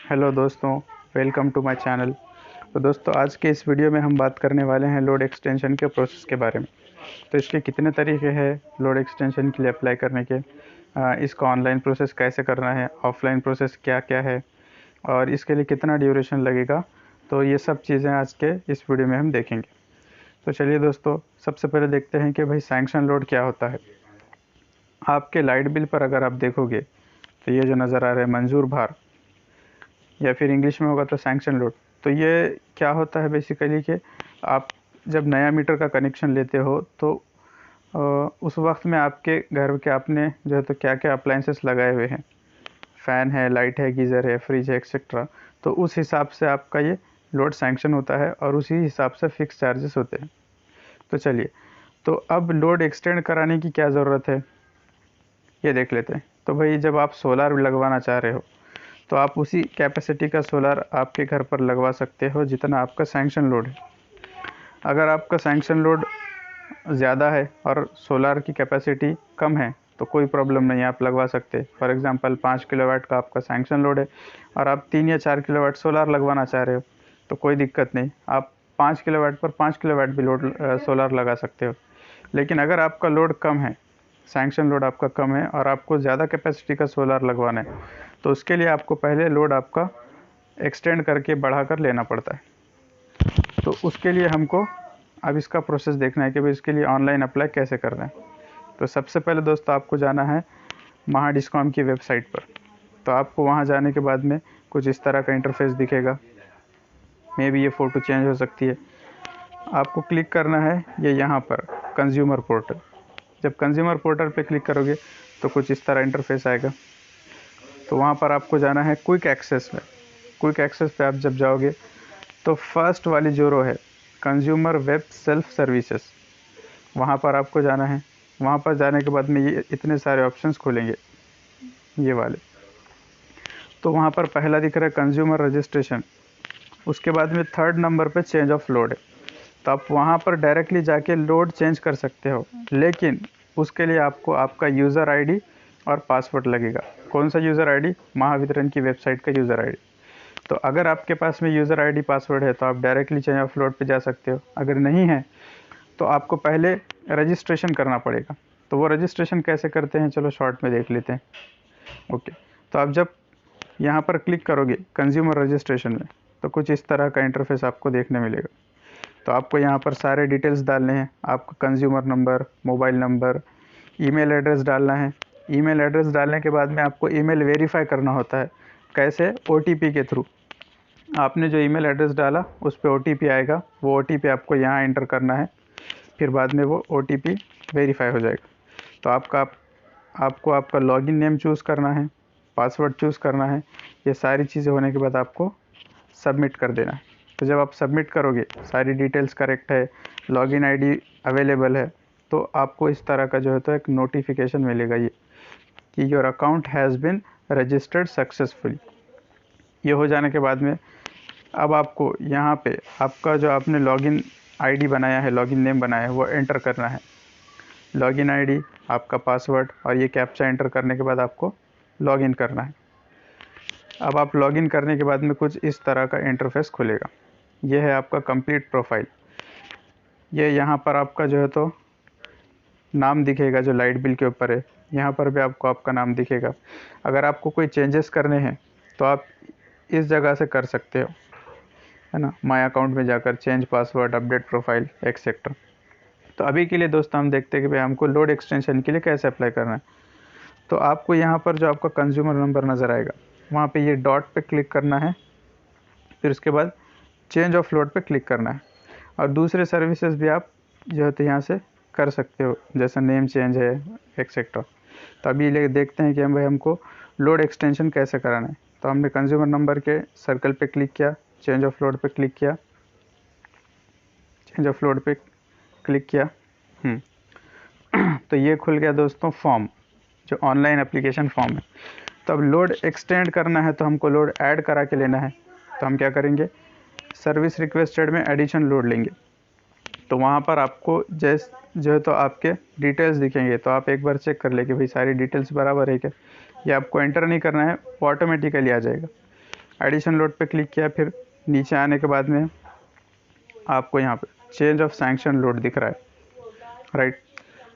Hello दोस्तों, welcome to my channel. तो दोस्तों, आज के इस वीडियो में हम बात करने वाले हैं लोड एक्सटेंशन के प्रोसेस के बारे में। तो इसके कितने तरीके हैं लोड एक्सटेंशन के लिए अप्लाई करने के, इसका ऑनलाइन प्रोसेस कैसे करना है, ऑफलाइन प्रोसेस क्या क्या है और इसके लिए कितना ड्यूरेशन लगेगा। तो ये सब चीज़ें आज के इस वीडियो में हम देखेंगे। तो चलिए दोस्तों, सबसे पहले देखते हैं कि भाई सैंक्शन लोड क्या होता है। आपके लाइट बिल पर अगर आप देखोगे तो ये जो नज़र आ रहा है मंजूर भार, या फिर इंग्लिश में होगा तो सैंक्शन लोड। तो ये क्या होता है बेसिकली कि आप जब नया मीटर का कनेक्शन लेते हो तो उस वक्त में आपके घर के आपने जो है तो क्या क्या अप्लाइंसेस लगाए हुए हैं, फ़ैन है, लाइट है, गीज़र है, फ्रिज है, एक्सेट्रा। तो उस हिसाब से आपका ये लोड सैंक्शन होता है और उसी हिसाब से फिक्स चार्जेस होते हैं। तो चलिए, तो अब लोड एक्सटेंड कराने की क्या ज़रूरत है ये देख लेते हैं। तो भाई, जब आप सोलर लगवाना चाह रहे हो तो आप उसी कैपेसिटी का सोलर आपके घर पर लगवा सकते हो जितना आपका सैंक्शन लोड है। अगर आपका सैंक्शन लोड ज़्यादा है और सोलर की कैपेसिटी कम है तो कोई प्रॉब्लम नहीं है, आप लगवा सकते हैं। फॉर एग्जांपल 5 किलोवाट का आपका सैंक्शन लोड है और आप 3 या 4 किलोवाट सोलर लगवाना चाह रहे हो तो कोई दिक्कत नहीं, आप 5 किलोवाट पर 5 किलोवाट भी लोड सोलर लगा सकते हो। लेकिन अगर आपका लोड कम है, सैंक्शन लोड आपका कम है और आपको ज़्यादा कैपेसिटी का सोलर लगवाना है, तो उसके लिए आपको पहले लोड आपका एक्सटेंड करके बढ़ा कर लेना पड़ता है। तो उसके लिए हमको अब इसका प्रोसेस देखना है कि भाई इसके लिए ऑनलाइन अप्लाई कैसे करना है। तो सबसे पहले दोस्तों, आपको जाना है महा डिस्कॉम की वेबसाइट पर। तो आपको वहाँ जाने के बाद में कुछ इस तरह का इंटरफेस दिखेगा। मे भी ये फ़ोटो चेंज हो सकती है। आपको क्लिक करना है ये यहाँ पर कंज्यूमर पोर्टल। जब कंज्यूमर पोर्टल पे क्लिक करोगे तो कुछ इस तरह इंटरफेस आएगा। तो वहाँ पर आपको जाना है क्विक एक्सेस में। क्विक एक्सेस पे आप जब जाओगे तो फर्स्ट वाली जो रो है कंज्यूमर वेब सेल्फ सर्विसेज, वहाँ पर आपको जाना है। वहाँ पर जाने के बाद में ये इतने सारे ऑप्शंस खुलेंगे, ये वाले। तो वहाँ पर पहला दिख रहा है कंज्यूमर रजिस्ट्रेशन, उसके बाद में थर्ड नंबर पे चेंज ऑफ लोड है। तो आप वहाँ पर डायरेक्टली जाके लोड चेंज कर सकते हो, लेकिन उसके लिए आपको आपका यूज़र आईडी और पासवर्ड लगेगा। कौन सा यूज़र आईडी? महावितरण की वेबसाइट का यूज़र आईडी। तो अगर आपके पास में यूज़र आईडी पासवर्ड है तो आप डायरेक्टली चेंज ऑफ लोड पे जा सकते हो। अगर नहीं है तो आपको पहले रजिस्ट्रेशन करना पड़ेगा। तो वो रजिस्ट्रेशन कैसे करते हैं, चलो शॉर्ट में देख लेते हैं। ओके, तो आप जब यहाँ पर क्लिक करोगे कंज्यूमर रजिस्ट्रेशन में तो कुछ इस तरह का इंटरफेस आपको देखने मिलेगा। तो आपको यहाँ पर सारे डिटेल्स डालने हैं। आपको consumer number, mobile number, email address डालना है। ईमेल एड्रेस डालने के बाद में आपको ईमेल वेरीफाई करना होता है। कैसे? ओटीपी के थ्रू। आपने जो ईमेल एड्रेस डाला उस पर ओटीपी आएगा, वो ओटीपी आपको यहाँ एंटर करना है, फिर बाद में वो ओटीपी वेरीफाई हो जाएगा। तो आपको आपका लॉगिन नेम चूज़ करना है, पासवर्ड चूज़ करना है। ये सारी चीज़ें होने के बाद आपको सबमिट कर देना है। तो जब आप सबमिट करोगे, सारी डिटेल्स करेक्ट है, लॉगिन आईडी अवेलेबल है, तो आपको इस तरह का जो है तो एक नोटिफिकेशन मिलेगा ये कि your account has been registered successfully. ये हो जाने के बाद में अब आपको यहाँ पे आपका जो आपने लॉगिन आईडी बनाया है, लॉगिन नेम बनाया है, वो एंटर करना है। लॉगिन आईडी, आपका पासवर्ड और ये कैप्चा एंटर करने के बाद आपको लॉगिन करना है। अब आप लॉगिन करने के बाद में कुछ इस तरह का इंटरफेस खुलेगा। ये है आपका कंप्लीट प्रोफाइल। ये यहाँ पर आपका जो है तो नाम दिखेगा जो लाइट बिल के ऊपर है, यहाँ पर भी आपको आपका नाम दिखेगा। अगर आपको कोई चेंजेस करने हैं तो आप इस जगह से कर सकते हो, है ना, माय अकाउंट में जाकर change password, update profile, etcetera. तो अभी के लिए दोस्तों हम देखते हैं कि भाई हमको लोड एक्सटेंशन के लिए कैसे अप्लाई करना है। तो आपको यहाँ पर जो आपका कंज्यूमर नंबर नज़र आएगा वहाँ पे ये डॉट पे क्लिक करना है, फिर उसके बाद चेंज ऑफ लोड पे क्लिक करना है। और दूसरे सर्विसेज भी आप जो है तो यहाँ से कर सकते हो, जैसा नेम चेंज है, एक्सेट्रा। तो अभी ले देखते हैं कि भाई हमको लोड एक्सटेंशन कैसे कराना है। तो हमने कंज्यूमर नंबर के सर्कल पे क्लिक किया, चेंज ऑफ लोड पे क्लिक किया, चेंज ऑफ लोड पे क्लिक किया। तो ये खुल गया दोस्तों फॉर्म, जो ऑनलाइन एप्लीकेशन फॉर्म है। तो अब लोड एक्सटेंड करना है तो हमको लोड ऐड करा के लेना है। तो हम क्या करेंगे, सर्विस रिक्वेस्टेड में एडिशन लोड लेंगे। तो वहाँ पर आपको जो है तो आपके डिटेल्स दिखेंगे। तो आप एक बार चेक कर ले कि भाई सारी डिटेल्स बराबर है क्या। ये आपको एंटर नहीं करना है, वो ऑटोमेटिकली आ जाएगा। एडिशन लोड पे क्लिक किया, फिर नीचे आने के बाद में आपको यहाँ पे चेंज ऑफ सैंक्शन लोड दिख रहा है, राइट।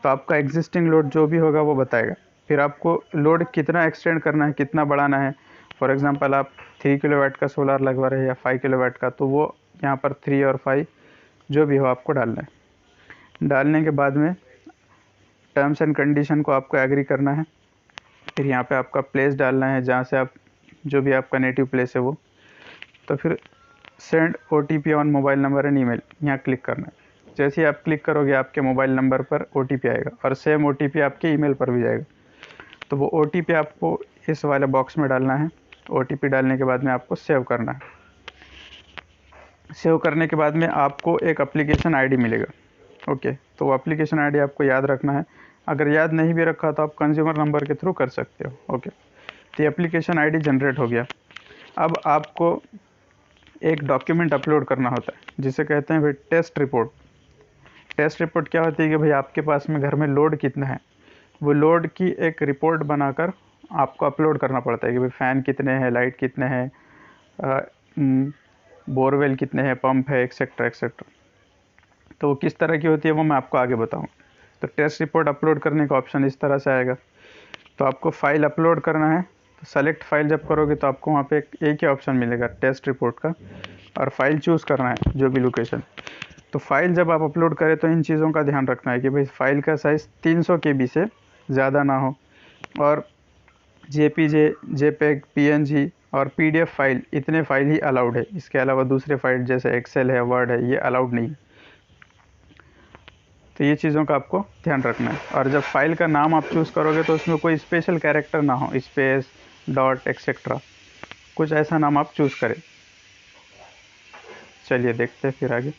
तो आपका एग्जिस्टिंग लोड जो भी होगा वो बताएगा। फिर आपको लोड कितना एक्सटेंड करना है, कितना बढ़ाना है। फॉर एग्जांपल आप 3 किलोवाट का सोलर लगवा रहे हैं या 5 किलोवाट का, तो वो यहाँ पर 3 और 5 जो भी हो आपको डालना है। डालने के बाद में टर्म्स एंड कंडीशन को आपको एग्री करना है। फिर यहाँ पे आपका प्लेस डालना है, जहाँ से आप जो भी आपका नेटिव प्लेस है वो। तो फिर send OTP on mobile number and email, यहाँ क्लिक करना है। जैसे ही आप क्लिक करोगे आपके मोबाइल नंबर पर OTP आएगा और सेम OTP आपके ईमेल पर भी जाएगा। तो वो OTP आपको इस वाले बॉक्स में डालना है। OTP डालने के बाद में आपको सेव करना है। सेव करने के बाद में आपको एक एप्लीकेशन ID मिलेगा, ओके। तो वो एप्लीकेशन ID आपको याद रखना है। अगर याद नहीं भी रखा तो आप कंज्यूमर नंबर के थ्रू कर सकते हो, ओके। तो एप्लीकेशन ID जनरेट हो गया। अब आपको एक डॉक्यूमेंट अपलोड करना होता है जिसे कहते हैं भाई टेस्ट रिपोर्ट। टेस्ट रिपोर्ट क्या होती है कि भाई आपके पास में घर में लोड कितना है, वो लोड की एक रिपोर्ट बनाकर आपको अपलोड करना पड़ता है कि भाई फ़ैन कितने हैं, लाइट कितने हैं, बोरवेल कितने हैं, पंप है, एक्सेट्रा एक्सेट्रा। तो वो किस तरह की होती है वो मैं आपको आगे बताऊँ। तो टेस्ट रिपोर्ट अपलोड करने का ऑप्शन इस तरह से आएगा। तो आपको फ़ाइल अपलोड करना है, तो सेलेक्ट फाइल जब करोगे तो आपको वहाँ पे एक ही ऑप्शन मिलेगा टेस्ट रिपोर्ट का, और फाइल चूज़ करना है जो भी लोकेशन। तो फाइल जब आप अपलोड करें तो इन चीज़ों का ध्यान रखना है कि भाई फाइल का साइज़ 300 KB से ज़्यादा ना हो, और JPG, JPEG, PNG और PDF फाइल, इतने फाइल ही अलाउड है। इसके अलावा दूसरे फाइल जैसे एक्सेल है, वर्ड है, ये अलाउड नहीं। तो ये चीज़ों का आपको ध्यान रखना है। और जब फाइल का नाम आप चूज़ करोगे तो उसमें कोई स्पेशल कैरेक्टर ना हो, स्पेस, डॉट एक्सेट्रा, कुछ ऐसा नाम आप चूज़ करें। चलिए देखते हैं फिर आगे।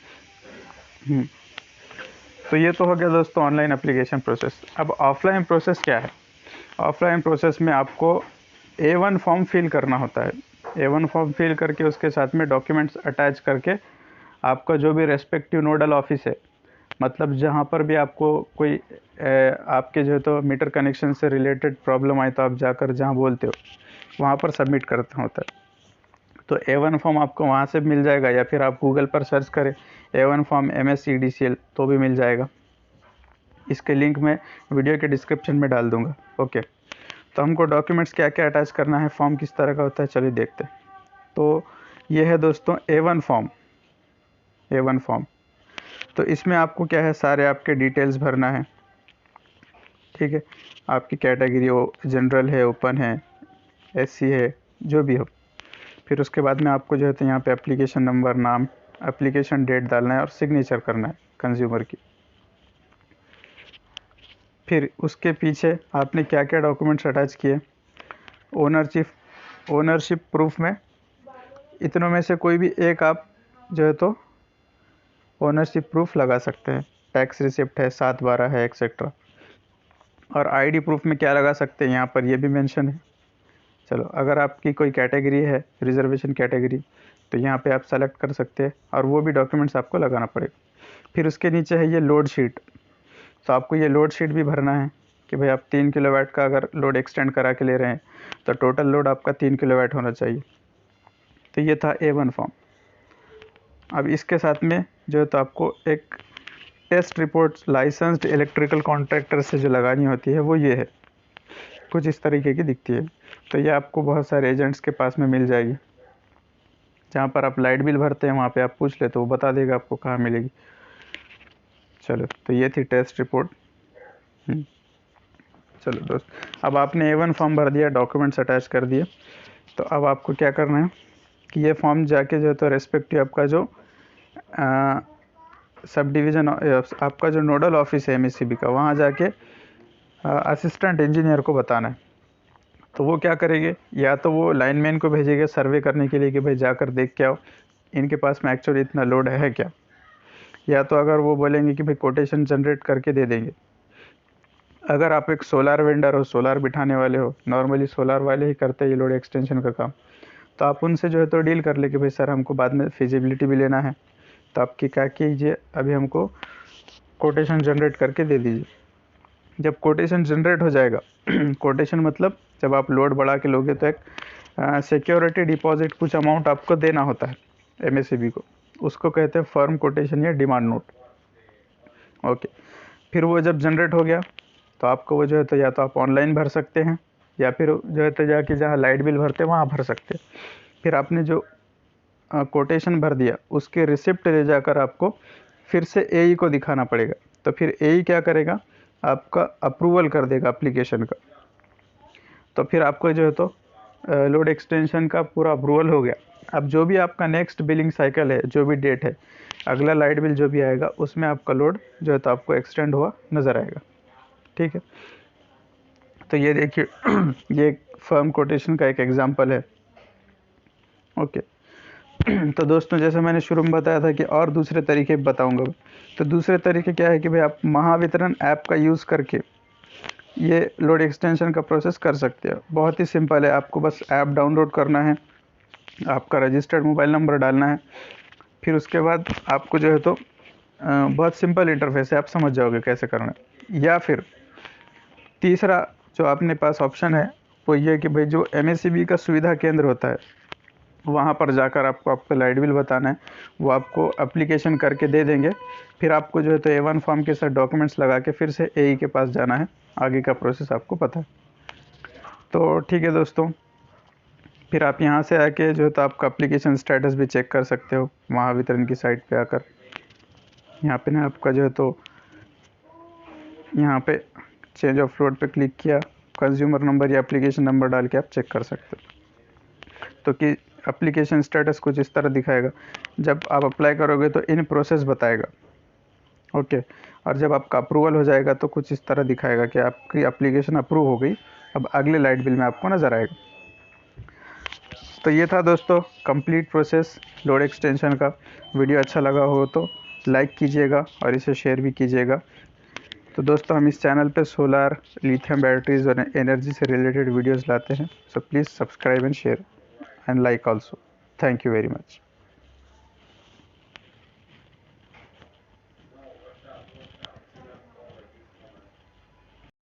तो ये तो हो गया दोस्तों ऑनलाइन एप्लीकेशन प्रोसेस। अब ऑफलाइन प्रोसेस क्या है? ऑफलाइन प्रोसेस में आपको A1 फॉर्म फिल करना होता है। A1 फॉर्म फिल करके उसके साथ में डॉक्यूमेंट्स अटैच करके आपका जो भी रेस्पेक्टिव नोडल ऑफिस है, मतलब जहाँ पर भी आपको कोई आपके जो है तो मीटर कनेक्शन से रिलेटेड प्रॉब्लम आए तो आप जाकर जहाँ बोलते हो वहाँ पर सबमिट करना होता है। तो A1 फॉर्म आपको वहाँ से मिल जाएगा, या फिर आप गूगल पर सर्च करें A1 फॉर्म MSEDCL तो भी मिल जाएगा। इसके लिंक मैं वीडियो के डिस्क्रिप्शन में डाल दूँगा, ओके। तो हमको डॉक्यूमेंट्स क्या क्या अटैच करना है, फॉर्म किस तरह का होता है, चलिए देखते हैं। तो ये है दोस्तों A1 फॉर्म। A1 फॉर्म तो इसमें आपको क्या है, सारे आपके डिटेल्स भरना है, ठीक है। आपकी कैटेगरी हो, जनरल है, ओपन है, SC है, जो भी हो। फिर उसके बाद में आपको जो है तो यहाँ पे एप्लीकेशन नंबर, नाम, एप्लीकेशन डेट डालना है और सिग्नेचर करना है कंज्यूमर की। फिर उसके पीछे आपने क्या क्या डॉक्यूमेंट्स अटैच किए। ओनरशिप प्रूफ में इतनों में से कोई भी एक आप जो है तो ओनरशिप प्रूफ लगा सकते हैं। टैक्स रिसिप्ट है, 7/12 है, एक्सेट्रा। और ID प्रूफ में क्या लगा सकते हैं यहाँ पर ये भी मेंशन है। चलो, अगर आपकी कोई कैटेगरी है रिजर्वेशन कैटेगरी तो यहाँ पे आप सेलेक्ट कर सकते हैं, और वो भी डॉक्यूमेंट्स आपको लगाना पड़ेगा। फिर उसके नीचे है ये लोड शीट। तो आपको ये लोड शीट भी भरना है कि भाई आप 3 किलोवाट का अगर लोड एक्सटेंड करा के ले रहे हैं तो टोटल लोड आपका 3 किलोवाट होना चाहिए। तो ये था A1 फॉर्म। अब इसके साथ में जो है तो आपको एक test report licensed electrical contractor से जो लगानी होती है वो ये है, कुछ इस तरीके की दिखती है। तो ये आपको बहुत सारे एजेंट्स के पास में मिल जाएगी। जहाँ पर आप लाइट बिल भरते हैं वहाँ पे आप पूछ ले तो वो बता देगा आपको कहाँ मिलेगी। चलो, तो ये थी टेस्ट रिपोर्ट। चलो दोस्त, अब आपने A1 फॉर्म भर दिया, डॉक्यूमेंट्स अटैच कर दिए। तो अब आपको क्या करना है कि ये फॉर्म जाके जो है तो रेस्पेक्टिव आपका जो सब डिवीज़न आपका जो नोडल ऑफिस है MSCB का, वहाँ जाके असिस्टेंट इंजीनियर को बताना है। तो वो क्या करेंगे, या तो वो लाइनमैन को भेजेंगे सर्वे करने के लिए कि भाई जाकर देख के आओ इनके पास में एक्चुअली इतना लोड है क्या, या तो अगर वो बोलेंगे कि भाई कोटेशन जनरेट करके दे देंगे। अगर आप एक सोलार वेंडर हो, सोलार बिठाने वाले हो, नॉर्मली सोलार वाले ही करते हैं ये लोड एक्सटेंशन का काम, तो आप उनसे जो है तो डील कर ले कि भाई सर हमको बाद में फिजिबिलिटी भी लेना है, तो आपकी क्या कीजिए, अभी हमको कोटेशन जनरेट करके दे दीजिए। जब कोटेशन जनरेट हो जाएगा कोटेशन मतलब जब आप लोड बढ़ा के लोगे तो एक सिक्योरिटी डिपॉजिट कुछ अमाउंट आपको देना होता है एमएससीबी को, उसको कहते हैं फर्म कोटेशन या डिमांड नोट। ओके, फिर वो जब जनरेट हो गया तो आपको वो जो है तो या तो आप ऑनलाइन भर सकते हैं या फिर जो है तो जाके जहाँ लाइट बिल भरते हैं वहाँ भर सकते हैं। फिर आपने जो कोटेशन भर दिया उसके रिसिप्ट ले जाकर आपको फिर से एई को दिखाना पड़ेगा। तो फिर एई क्या करेगा, आपका अप्रूवल कर देगा एप्लीकेशन का। तो फिर आपको जो है तो लोड एक्सटेंशन का पूरा अप्रूवल हो गया। अब जो भी आपका नेक्स्ट बिलिंग साइकिल है, जो भी डेट है, अगला लाइट बिल जो भी आएगा उसमें आपका लोड जो है तो आपको एक्सटेंड हुआ नज़र आएगा। ठीक है, तो ये देखिए ये फर्म कोटेशन का एक एग्जांपल है। ओके तो दोस्तों जैसे मैंने शुरू में बताया था कि और दूसरे तरीके बताऊंगा। तो दूसरे तरीके क्या है कि भाई आप महावितरण ऐप का यूज़ करके ये लोड एक्सटेंशन का प्रोसेस कर सकते हो। बहुत ही सिंपल है, आपको बस ऐप डाउनलोड करना है, आपका रजिस्टर्ड मोबाइल नंबर डालना है, फिर उसके बाद आपको जो है तो बहुत सिंपल इंटरफेस है, आप समझ जाओगे कैसे करना है। या फिर तीसरा जो अपने पास ऑप्शन है वो ये कि भाई जो एमएससीबी का सुविधा केंद्र होता है वहाँ पर जाकर आपको आपका लाइट बिल बताना है, वो आपको एप्लीकेशन करके दे देंगे। फिर आपको जो है तो A1 फॉर्म के साथ डॉक्यूमेंट्स लगा के फिर से एई के पास जाना है, आगे का प्रोसेस आपको पता है। तो ठीक है दोस्तों, फिर आप यहाँ से आके जो है तो आपका एप्लीकेशन स्टेटस भी चेक कर सकते हो महावितरण की साइट पे आकर। यहाँ पे ना आपका जो है तो यहाँ पे चेंज ऑफ लोड पे क्लिक किया, कंज्यूमर नंबर या एप्लीकेशन नंबर डाल के आप चेक कर सकते हो। तो कि एप्लीकेशन स्टेटस कुछ इस तरह दिखाएगा, जब आप अप्लाई करोगे तो इन प्रोसेस बताएगा। ओके, और जब आपका अप्रूवल हो जाएगा तो कुछ इस तरह दिखाएगा कि आपकी एप्लीकेशन अप्रूव हो गई, अब अगले लाइट बिल में आपको नज़र आएगा। तो ये था दोस्तों कंप्लीट प्रोसेस लोड एक्सटेंशन का। वीडियो अच्छा लगा हो तो लाइक कीजिएगा और इसे शेयर भी कीजिएगा। तो दोस्तों हम इस चैनल पे सोलार, लिथियम बैटरीज और एनर्जी से रिलेटेड वीडियोस लाते हैं, so please subscribe and share and like also. Thank you very much.